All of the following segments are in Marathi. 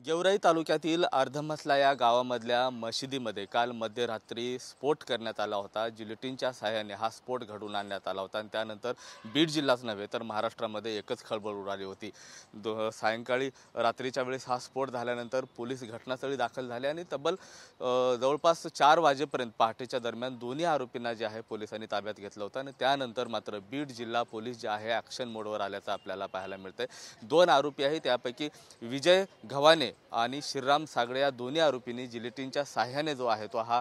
गेवराई तालुक्यातील अर्धमसला या गावामधल्या मशिदीमध्ये काल मध्यरात्री स्फोट करण्यात आला होता। जिलेटिनच्या सहाय्याने हा स्फोट घडवून आणण्यात आला होता आणि त्यानंतर बीड जिल्हाच नव्हे तर महाराष्ट्रामध्ये एकच खळबळ उडाली होती। सायंकाळी रात्रीच्या वेळेस हा स्फोट झाल्यानंतर पोलीस घटनास्थळी दाखल झाले आणि तब्बल जवळपास 4 वाजेपर्यंत पहाटेच्या दरम्यान दोन्ही आरोपींना जे आहे पोलिसांनी ताब्यात घेतलं होतं आणि त्यानंतर मात्र बीड जिल्हा पोलीस जे आहे ॲक्शन मोडवर आल्याचं आपल्याला पाहायला मिळतंय। 2 आरोपी आहेत, त्यापैकी विजय घवाने आणि श्रीराम सागळे या दोन्ही आरोपींनी जिलेटिनच्या सहाय्याने जो आहे तो हा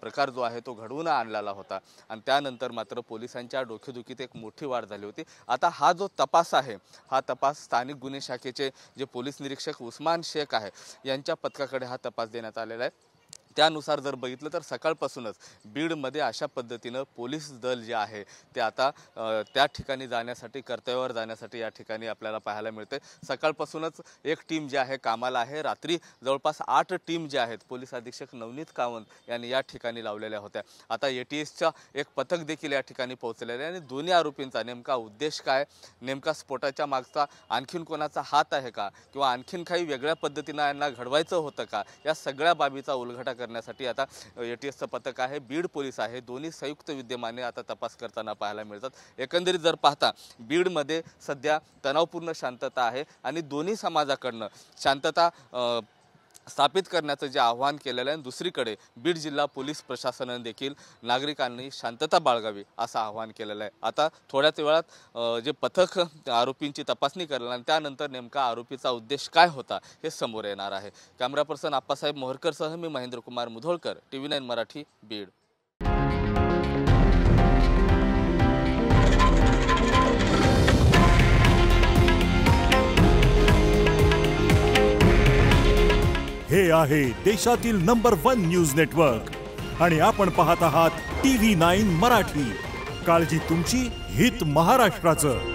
प्रकार जो आहे तो घडवून आणलेला होता आणि त्यानंतर मात्र पोलिसांच्या डोकेदुखीत एक मोठी वाढ झाली होती। आता हा जो तपास आहे हा तपास स्थानिक गुन्हे शाखेचे जे पोलीस निरीक्षक उस्मान शेख आहे यांच्या पथकाकडे हा तपास देण्यात आलेला आहे। त्यानुसार जर बघितलं तर सकाळपासूनच बीडमध्ये अशा पद्धतीनं पोलीस दल जे आहे ते आता त्या ठिकाणी जाण्यासाठी कर्तव्यावर जाण्यासाठी या ठिकाणी आपल्याला पाहायला मिळते। सकाळपासूनच एक टीम जी आहे कामाला आहे। रात्री जवळपास 8 टीम जे आहेत पोलीस अधीक्षक नवनीत कावंत यांनी या ठिकाणी लावलेल्या होत्या। आता ATSचा एक पथक देखील या ठिकाणी पोहोचलेलं आहे आणि दोन्ही आरोपींचा नेमका उद्देश काय, नेमका स्फोटाच्या मागचा आणखीन कोणाचा हात आहे का किंवा आणखीन काही वेगळ्या पद्धतीने यांना घडवायचं होतं का, या सगळ्या बाबीचा उलगडा करण्यासाठी आता ATSचं पथक आहे, बीड पोलीस आहे, दोन्ही संयुक्त विद्यमाने आता तपास करताना पाहायला मिळतात। एकंदरीत जर पाहता बीडमध्ये सध्या तणावपूर्ण शांतता आहे आणि दोन्ही समाजाकडनं शांतता स्थापित करण्याचं जे आव्हान केलेलं आहे। दुसरीकडे बीड जिल्हा पोलीस प्रशासनाने देखील नागरिकांनी शांतता बाळगावी असं आव्हान केलेलं आहे। आता थोड्याच वेळात जे पथक आरोपींची तपासणी करेल आणि त्यानंतर नेमका आरोपीचा उद्देश काय होता हे समोर येणार आहे। कॅमेरा पर्सन आप्पासाहेब मोहरकरसह मी महेंद्र कुमार मुधोळकर, TV9 मराठी, बीड। हे आहे देशातील नंबर 1 न्यूज नेटवर्क आणि आपण पाहत आहात TV9 मराठी। काळजी तुमची, हित महाराष्ट्राचं।